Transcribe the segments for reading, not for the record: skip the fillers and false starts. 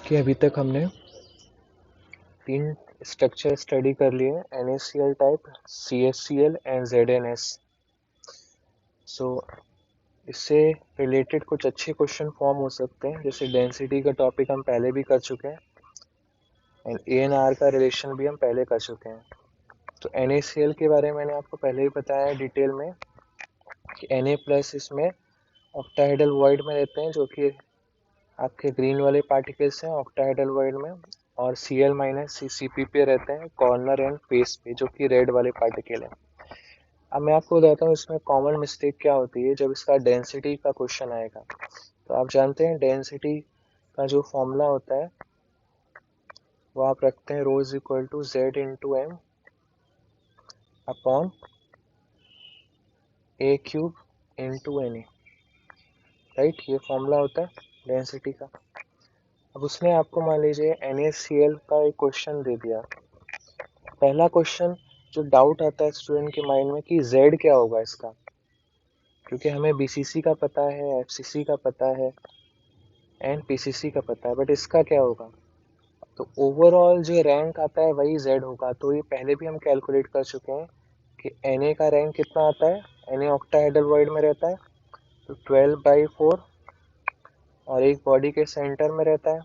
कि अभी तक हमने 3 स्ट्रक्चर स्टडी कर लिए, NaCl type, CaCl and ZnS। सो इससे रिलेटेड कुछ अच्छे क्वेश्चन फॉर्म हो सकते हैं, जैसे डेंसिटी का टॉपिक हम पहले भी कर चुके हैं एंड AnR का रिलेशन भी हम पहले कर चुके हैं। तो NaCl के बारे में मैंने आपको पहले ही बताया डिटेल में कि Na प्लस इसमें ऑक्टाहेड्रल वॉइड में रहते हैं, जो कि आपके ग्रीन वाले पार्टिकल्स हैं ऑक्टाहेड्रल वॉइड में, और Cl माइनस CCP पे रहते हैं कॉर्नर एंड फेस पे, जो कि रेड वाले पार्टिकल है। अब मैं आपको बताता हूँ इसमें कॉमन मिस्टेक क्या होती है जब इसका डेंसिटी का क्वेश्चन आएगा। तो आप जानते हैं डेंसिटी का जो फॉर्मूला होता है वो आप रखते हैं rho is equal to Z into M upon a cube into N A, right. ये फॉर्मूला होता है डेंसिटी का। अब उसने आपको मान लीजिए NaCl का एक क्वेश्चन दे दिया। पहला क्वेश्चन जो डाउट आता है स्टूडेंट के माइंड में कि Z क्या होगा इसका, क्योंकि हमें BCC का पता है, FCC का पता है एंड PCC का पता है, बट इसका क्या होगा। तो ओवरऑल जो रैंक आता है वही Z होगा। तो ये पहले भी हम कैलकुलेट कर चुके हैं कि Na का रैंक कितना आता है। Na ऑक्टाहेड्रल वॉइड में रहता है, तो 12/4, और एक बॉडी के सेंटर में रहता है,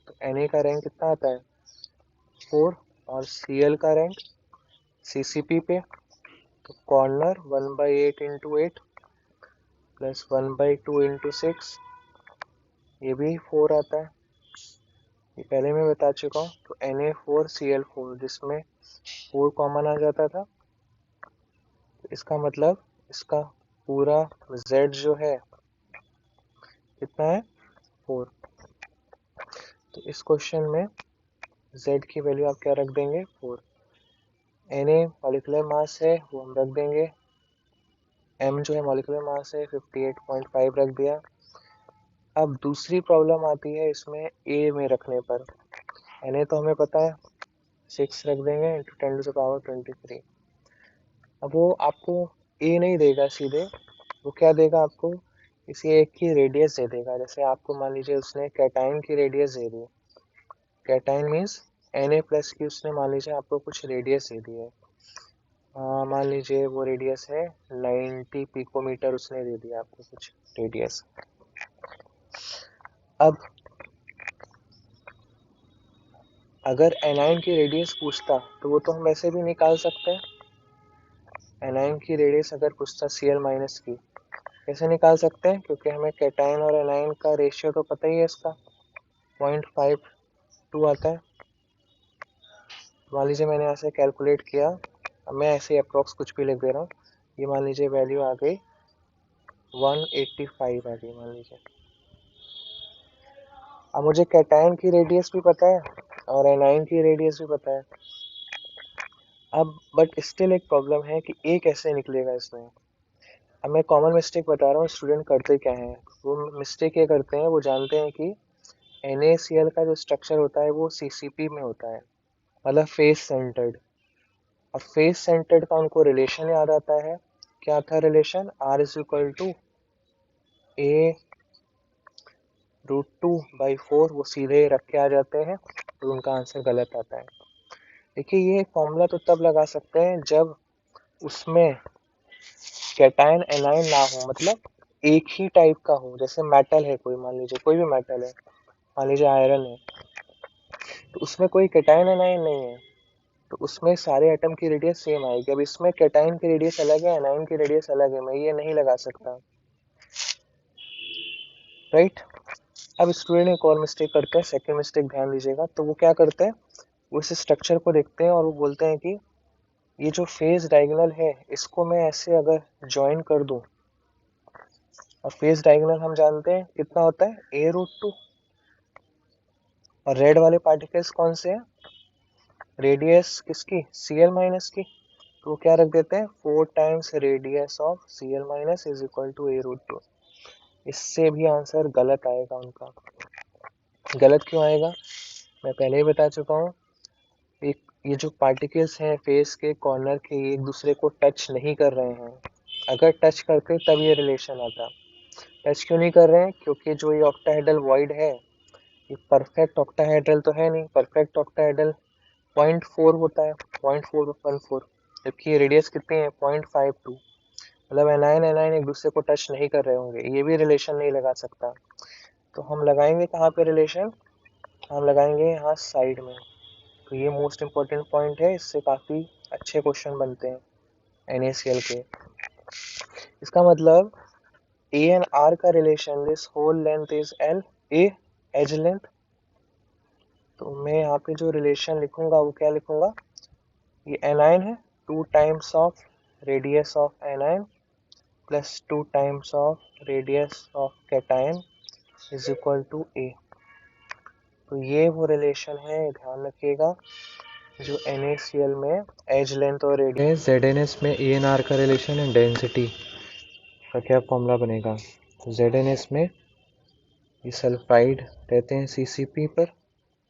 तो Na का रैंक कितना आता है 4, और Cl का रैंक CCP पे, तो कॉर्नर 1/8 इंटू 8 प्लस 1/2 इंटू 6, ये भी 4 आता है, ये पहले मैं बता चुका हूँ। तो Na4Cl4, जिसमें 4 कॉमन आ जाता था, तो इसका मतलब इसका पूरा Z जो है कितना है 4। तो इस क्वेश्चन में Z की वैल्यू आप क्या रख देंगे 4। Na मॉलिक्यूलर मास है वो हम रख देंगे, M जो है मॉलिक्यूलर मास है 58.5 रख दिया। अब दूसरी प्रॉब्लम आती है इसमें A में रखने पर। Na तो हमें पता है 6 रख देंगे इंटू 10⁻23। अब वो आपको A नहीं देगा सीधे, वो क्या देगा आपको, किसी एक की रेडियस दे देगा। जैसे आपको मान लीजिए उसने कैटाइन की रेडियस दे दी, कैटाइन मीन्स Na प्लस की उसने मान लीजिए आपको कुछ रेडियस दे दी है। मान लीजिए वो रेडियस है 90 पिकोमीटर, उसने दे दिया आपको कुछ रेडियस। अब अगर एनाइन की रेडियस पूछता तो वो तो हम वैसे भी निकाल सकते हैं। एनाइन की रेडियस अगर पूछता Cl माइनस की, कैसे निकाल सकते हैं, क्योंकि हमें कैटाइन और एनाइन का रेशियो तो पता ही है, इसका 0.52 आता है। मान लीजिए मैंने यहाँ से कैलकुलेट किया, अब मैं ऐसे अप्रोक्स कुछ भी लिख दे रहा हूँ। ये मान लीजिए वैल्यू आ गई 185 आ गई मान लीजिए। अब मुझे कैटाइन की रेडियस भी पता है और एनाइन की रेडियस भी पता है। अब बट स्टिल एक प्रॉब्लम है कि ए कैसे निकलेगा इसमें। अब मैं कॉमन मिस्टेक बता रहा हूँ, स्टूडेंट करते क्या है, वो मिस्टेक ये करते हैं, वो जानते हैं कि NaCl का जो स्ट्रक्चर होता है वो CCP में होता है, मतलब फेस सेंटर्ड। और फेस सेंटर्ड का उनको रिलेशन याद आता है, क्या था relation, R is equal to A√2/4, वो सीधे रख के आ जाते हैं, तो उनका आंसर गलत आता है। देखिए ये फॉर्मूला तो तब लगा सकते हैं जब उसमें कैटायन एनायन ना हो, मतलब एक ही टाइप का हो। जैसे मेटल है कोई, मान लीजिए कोई भी मेटल है, मान लीजिए आयरन है, तो उसमें कोई कैटायन एनायन नहीं है, तो उसमें सारे एटम की रेडियस सेम आएगी। अब इसमें कैटायन की रेडियस अलग है, एनायन की रेडियस अलग है, मैं ये नहीं लगा सकता, राइट। अब स्टूडेंट एक और मिस्टेक करते हैं, सेकंड मिस्टेक ध्यान दीजिएगा। तो वो क्या करते हैं, वो इस स्ट्रक्चर को देखते हैं और वो बोलते हैं कि ये जो फेज डायगोनल है इसको मैं ऐसे अगर ज्वाइन कर दूं, और फेज डायगोनल हम जानते हैं कितना होता है A√2, और रेड वाले पार्टिकल्स कौन से हैं, रेडियस किसकी Cl माइनस की, तो वो क्या रख देते हैं 4 times radius of Cl minus is equal to A√2। इससे भी आंसर गलत आएगा उनका। गलत क्यों आएगा, मैं पहले ही बता चुका हूँ। एक ये जो पार्टिकल्स हैं फेस के कॉर्नर के, ये एक दूसरे को टच नहीं कर रहे हैं। अगर टच करते तब ये रिलेशन आता। टच क्यों नहीं कर रहे हैं, क्योंकि जो ये ऑक्टाहेड्रल वॉइड है ये परफेक्ट ऑक्टाहेड्रल तो है नहीं, परफेक्ट ऑक्टाहेड्रल 0.4 होता है, 0.414, जबकि ये रेडियस कितनी है 0.52, मतलब एनाइन एनाइन एक दूसरे को टच नहीं कर रहे होंगे, ये भी रिलेशन नहीं लगा सकता। तो हम लगाएंगे कहाँ पे रिलेशन, हम लगाएंगे यहाँ साइड में। तो ये मोस्ट इम्पोर्टेंट पॉइंट है, इससे काफ़ी अच्छे क्वेश्चन बनते हैं NaCl के। इसका मतलब A एंड R का relation, this whole length is L, A edge length. तो मैं यहाँ पे जो रिलेशन लिखूंगा वो क्या लिखूंगा, ये एनाइन है, 2 times of radius of anion plus 2 times of radius of cation is equal to A। तो ये वो रिलेशन है, ध्यान रखिएगा, जो NaCl में एज लेंथ और रेडियस, ZnS में A एंड R का रिलेशन एंड डेंसिटी का क्या फॉर्मूला बनेगा। तो ZnS में ये सल्फाइड रहते हैं CCP पर,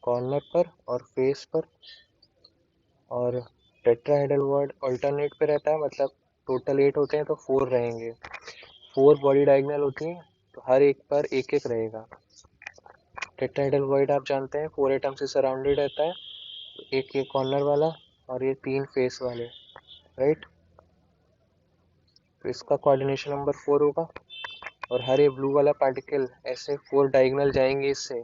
कॉर्नर पर और फेस पर, और टेट्राहेड्रल वर्ड अल्टरनेट पे रहता है, मतलब टोटल 8 होते हैं तो 4 रहेंगे, 4 बॉडी डायगोनल होती हैं तो हर एक पर एक एक रहेगा। टेट्राहेड्रल वर्ड आप जानते हैं 4 एटम से सराउंडेड रहता है, एक ये कॉर्नर वाला और ये 3 फेस वाले, राइट। तो इसका कोऑर्डिनेशन नंबर 4 होगा, और हर ये ब्लू वाला पार्टिकल ऐसे 4 डायगोनल जाएंगे इससे,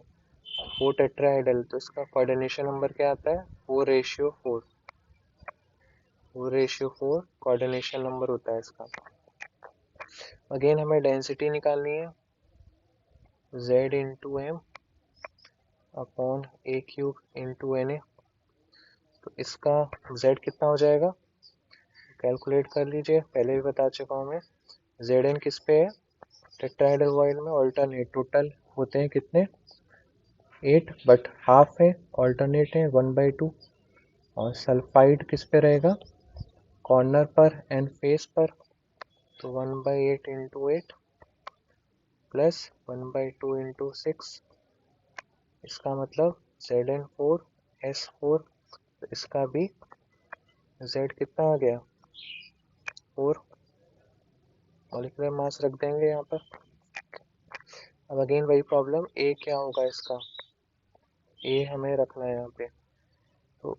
4 टेट्राहेड्रल, तो इसका कोऑर्डिनेशन नंबर क्या आता है 4:4, 4:4 कोऑर्डिनेशन नंबर होता है इसका। अगेन हमें डेंसिटी निकालनी है, Z into M upon a cube into N a. तो इसका Z कितना हो जाएगा, कैलकुलेट कर लीजिए, पहले भी बता चुका हूँ मैं। Zn किस पे है, टेट्राहेड्रल वॉइड में अल्टरनेट, टोटल होते हैं कितने 8, बट हाफ है अल्टरनेट है 1/2, और सल्फाइड किस पे रहेगा, कॉर्नर पर एंड फेस पर, तो 1/8 इंटू 8 प्लस 1/2 इंटू 6, इसका मतलब Zn4S4, तो इसका भी Z कितना आ गया 4, मॉलिक्यूलर मास रख देंगे यहाँ पर। अब अगेन वही प्रॉब्लम, A क्या होगा इसका, A हमें रखना है यहाँ पे। तो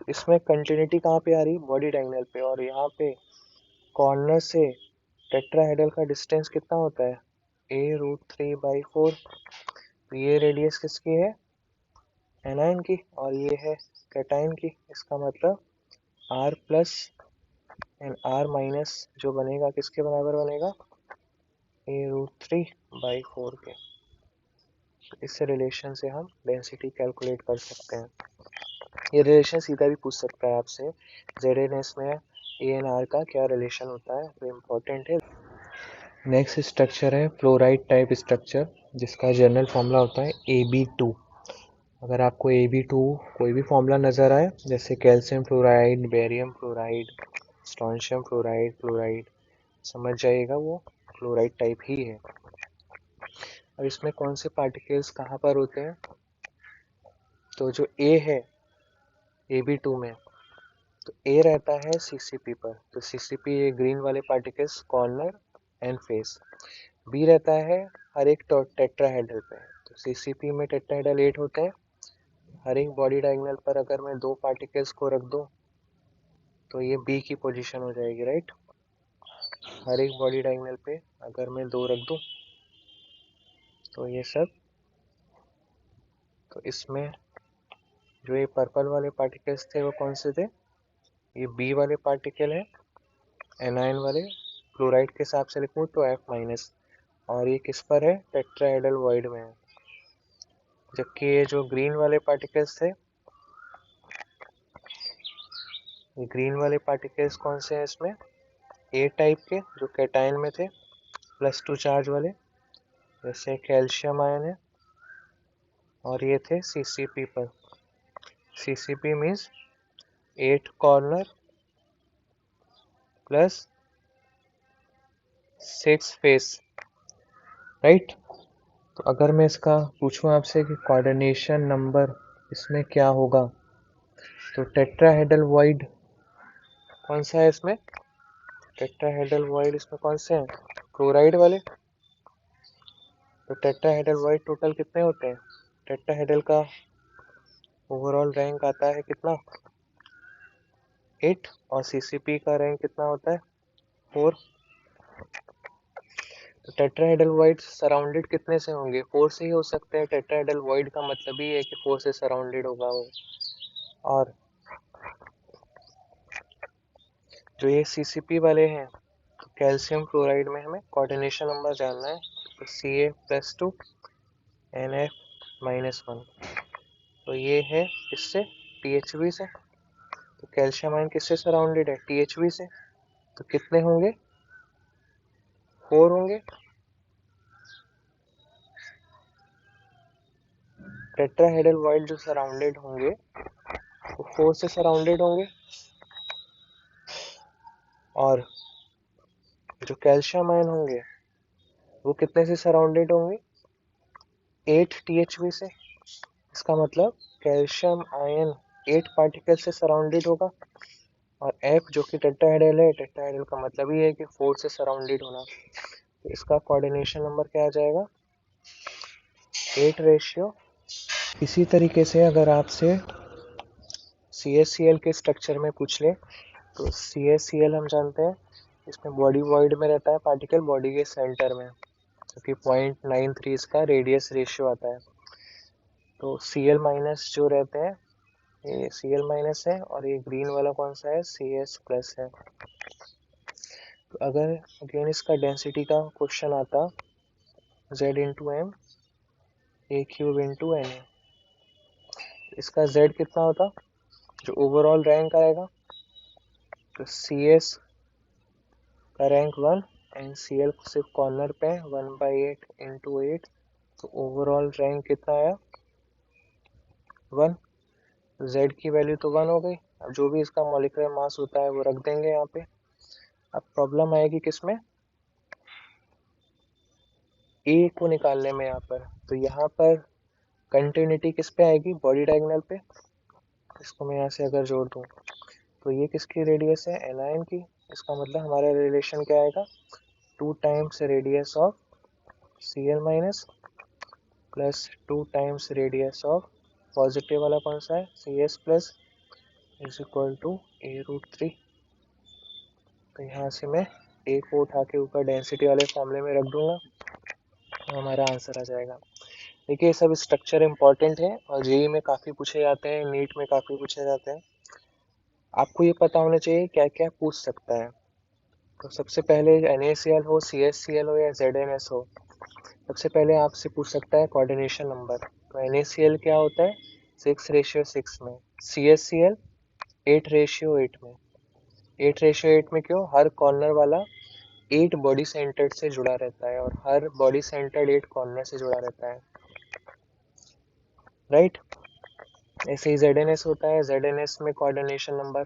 इसमें कंटिन्यूटी कहाँ पे आ रही, बॉडी डायगोनल पे, और यहाँ पे कॉर्नर से टेट्राहेड्रल का डिस्टेंस कितना होता है A√3/4। तो ये रेडियस किसकी है एनाइन की, और ये है कैटाइन की, इसका मतलब R plus and R minus जो बनेगा किसके बराबर बनेगा A√3/4 के। इस रिलेशन से हम डेंसिटी कैलकुलेट कर सकते हैं। ये रिलेशन सीधा भी पूछ सकता है आपसे, ZnS में A एंड R का क्या रिलेशन होता है, तो इम्पोर्टेंट है। नेक्स्ट स्ट्रक्चर है फ्लोराइड टाइप स्ट्रक्चर, जिसका जनरल फॉर्मूला होता है Ab2। अगर आपको Ab2 कोई भी फॉर्मूला नज़र आए, जैसे calcium fluoride, barium fluoride, strontium fluoride, chloride, समझ जाइएगा वो फ्लोराइड टाइप ही है। अब इसमें कौन से पार्टिकल्स कहाँ पर होते हैं, तो जो A है Ab2 में, तो A रहता है CCP पर, तो CCP ये ग्रीन वाले particles corner and face. B रहता है हर एक टेट्राहेड्रल पे, तो CCP में टेट्राहेड्रल 8 होते हैं, हर एक बॉडी डायगोनल पर अगर मैं 2 पार्टिकल्स को रख दूं तो ये B की पोजीशन हो जाएगी, राइट। हर एक बॉडी डायगोनल पे अगर मैं 2 रख दूं तो ये सब, तो इसमें जो ये पर्पल वाले पार्टिकल्स थे वो कौन से थे, ये B वाले पार्टिकल है, एनाइन वाले, क्लोराइड के हिसाब से लिखूँ तो F-, और ये किस पर है टेट्राहेड्रल वॉइड में है। जबकि ये जो ग्रीन वाले पार्टिकल्स थे, ये ग्रीन वाले पार्टिकल्स कौन से हैं इसमें, A टाइप के जो कैटायन में थे, +2 चार्ज वाले, जैसे कैल्शियम आयन है, और ये थे CCP पर। CCP means 8 corner plus 6 face, right. तो अगर मैं इसका पूछूं आपसे कि कोऑर्डिनेशन नंबर इसमें क्या होगा, तो टेट्राहेड्रल वॉइड कौन सा है इसमें, टेट्राहेड्रल वॉइड इसमें कौन से हैं क्लोराइड वाले। तो टेट्राहेड्रल वॉइड टोटल कितने होते हैं टेट्राहेड्रल का ओवरऑल रैंक आता है कितना, 8, और सीसीपी का रैंक कितना होता है, 4। तो टेट्राहेड्रल वॉइड सराउंडेड कितने से होंगे, 4 से ही हो सकते हैं। टेट्राहेड्रल वॉइड का मतलब ही है कि 4 से सराउंडेड होगा वो। और जो ये सीसीपी वाले हैं, तो कैल्शियम क्लोराइड में हमें कोऑर्डिनेशन नंबर जानना है, तो Ca+2 NF-1। तो ये है किससे, THB से। तो कैल्शियम आयन किससे सराउंडेड है, THB से। तो कितने होंगे, 4 होंगे। टेट्राहेड्रल वॉइड जो सराउंडेड होंगे वो 4 से सराउंडेड होंगे, और जो कैल्शियम आयन होंगे वो कितने से सराउंडेड होंगे, 8 THB से। इसका मतलब कैल्शियम आयन 8 पार्टिकल से सराउंडेड होगा, और F जो कि टेट्राहेड्रल है, टेट्राहेड्रल का मतलब ही है कि 4 से सराउंडेड होना। तो इसका कोऑर्डिनेशन नंबर क्या आ जाएगा, 8:। इसी तरीके से अगर आपसे CaCl के स्ट्रक्चर में पूछ ले, तो CaCl हम जानते हैं इसमें बॉडी वॉइड में रहता है पार्टिकल, बॉडी के सेंटर में, क्योंकि 0.93 इसका रेडियस रेशियो आता है। तो Cl- जो रहते हैं, ये Cl- है, और ये ग्रीन वाला कौन सा है, Cs+ है। तो अगर अगेन इसका डेंसिटी का क्वेश्चन आता, Z×m A³ Na, इसका Z कितना होता, जो ओवरऑल रैंक आएगा, तो Cs का रैंक 1 एंड Cl सिर्फ कॉर्नर पे 1/8 × 8, तो ओवरऑल रैंक कितना आया, 1। Z की वैल्यू तो 1 हो गई। अब जो भी इसका मॉलिक्यूलर मास होता है वो रख देंगे यहाँ पे। अब प्रॉब्लम आएगी किसमें, A को निकालने में। यहाँ पर तो यहाँ पर कंटिन्यूटी किस पे आएगी, बॉडी डायगोनल पे। इसको मैं यहाँ से अगर जोड़ दूँ तो ये किसकी रेडियस है, एनायन की। इसका मतलब हमारा रिलेशन क्या आएगा, 2 times radius of Cl- plus 2 times radius of positive वाला कौन सा है, Cs+ is equal to A√3। तो यहाँ से मैं A को उठा के ऊपर डेंसिटी वाले फॉर्मूले में रख दूंगा, तो हमारा आंसर आ जाएगा। देखिए ये सब स्ट्रक्चर इंपॉर्टेंट है और जेई में काफ़ी पूछे जाते हैं, नीट में काफ़ी पूछे जाते हैं। आपको ये पता होना चाहिए क्या क्या पूछ सकता है। तो सबसे पहले NaCl हो, CHCl हो या ZnS हो, सबसे पहले आपसे पूछ सकता है कोऑर्डिनेशन नंबर। तो NaCl क्या होता है, 6:6 में। CHCl 8:8 में। 8:8 में क्यों, हर कॉर्नर वाला 8 बॉडी सेंटर्ड से जुड़ा रहता है, और हर बॉडी सेंटर्ड 8 कॉर्नर से जुड़ा रहता है, राइट। ऐसे ही ZnS होता है, ZnS में कोऑर्डिनेशन नंबर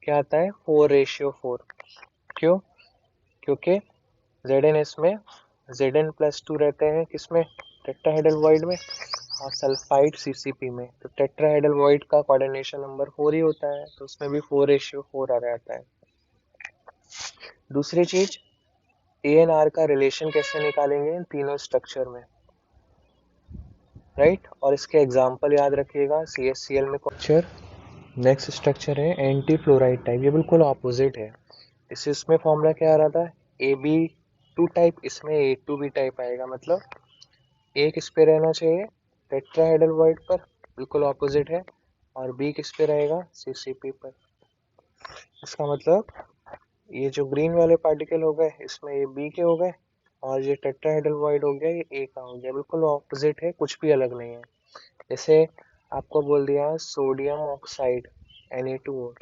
क्या आता है, 4:4। क्यों, क्योंकि ZnS में Zn+2 रहते हैं किसमें, टेट्राहेड्रल वॉइड में, और सल्फाइड CCP में। तो टेट्राहेड्रल वॉइड का कोऑर्डिनेशन नंबर 4 ही होता है, तो उसमें भी 4:4 आ जाता है। दूसरी चीज, ANR का रिलेशन कैसे निकालेंगे इन तीनों स्ट्रक्चर में, राइट। और इसके एग्जाम्पल याद रखिएगा, CHCl में स्ट्रक्चर, नेक्स्ट स्ट्रक्चर है एंटी फ्लोराइड टाइप, ये बिल्कुल ऑपोजिट है। इसमें फॉर्मूला क्या आ रहा था, AB2 टाइप, इसमें A2B टाइप आएगा। मतलब A किस पे रहना चाहिए, टेट्राहेड्रल वॉइड पर, बिल्कुल ऑपोजिट है, और B किस पे रहेगा, CCP पर। इसका मतलब ये जो ग्रीन वाले पार्टिकल हो गए, इसमें ये B के हो गए, और ये टेट्राहेड्रल वॉइड हो गया, ये A का हो गया। बिल्कुल ऑपोजिट है, कुछ भी अलग नहीं है। जैसे आपको बोल दिया सोडियम ऑक्साइड Na2O,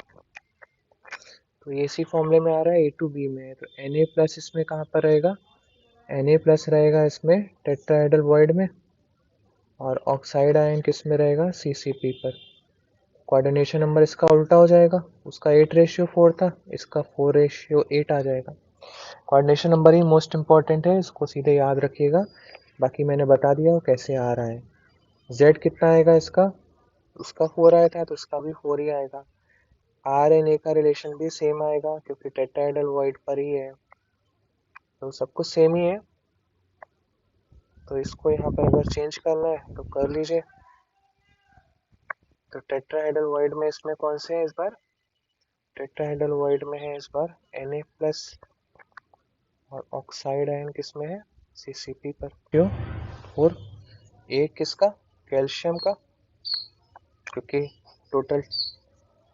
तो ये इसी फॉर्मूले में आ रहा है, A2B में। तो Na+ इसमें कहाँ पर रहेगा, Na+ रहेगा इसमें टेट्राहेड्रल वॉइड में, और ऑक्साइड आयन किस में रहेगा, CCP पर। कोऑर्डिनेशन नंबर इसका उल्टा हो जाएगा, उसका 8:4 था, इसका 4:8 आ जाएगा। कोऑर्डिनेशन नंबर ही मोस्ट इंपॉर्टेंट है, इसको सीधे याद रखिएगा। बाकी मैंने बता दिया वो कैसे आ रहा है। Z कितना आएगा इसका, उसका 4 आया था तो इसका भी 4 ही आएगा। RNA का रिलेशन भी सेम आएगा क्योंकि टेट्राहेड्रल वॉइड पर ही है, तो सब कुछ सेम ही है। तो इसको यहाँ पर अगर चेंज करना है तो कर लीजिए। तो टेट्राहेड्रल वॉइड में इसमें कौन से है इस बार? टेट्राहेड्रल वॉइड में है इस बार Na+ और ऑक्साइड आयन किसमें है? Cc3 पर। क्यों? और ए किसका? कैल्शियम का, क्योंकि टोटल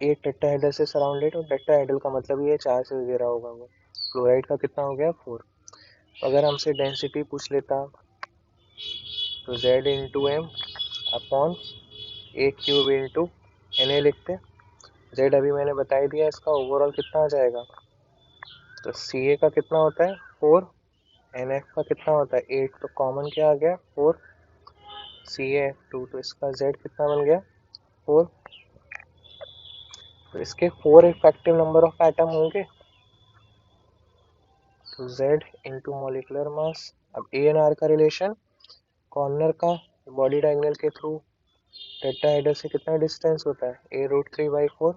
8 टेट्राहेड्रल से सराउंडेड, और टेट्राहेड्रल का मतलब ये 4 से घेरा होगा वो। क्लोराइड का कितना हो गया? 4। अगर हमसे डेंसिटी पूछ लेता तो Z into M upon A³ into Na लिखते। Z अभी मैंने बता ही दिया, इसका ओवरऑल कितना आ जाएगा। तो Ca का कितना होता है? 4। NF का कितना होता है? 8। तो कॉमन क्या आ गया? 4 CaF2। तो इसका Z कितना बन गया? 4। तो इसके 4 इफेक्टिव नंबर ऑफ एटम होंगे, तो Z इंटू मॉलिकुलर मास। अब ANR का रिलेशन, कॉर्नर का बॉडी डायगोनल के थ्रू टेट्राहेड्रल से कितना डिस्टेंस होता है? A√3/4।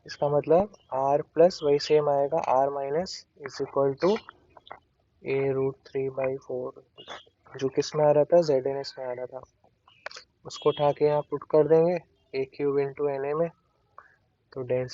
इसका मतलब R प्लस वही सेम आएगा, R minus is equal to A√3/4, जो किस में आ रहा था? ZnS में आ रहा था। उसको उठा के यहाँ पुट कर देंगे A³ इंटू Na में, तो डेंसिटी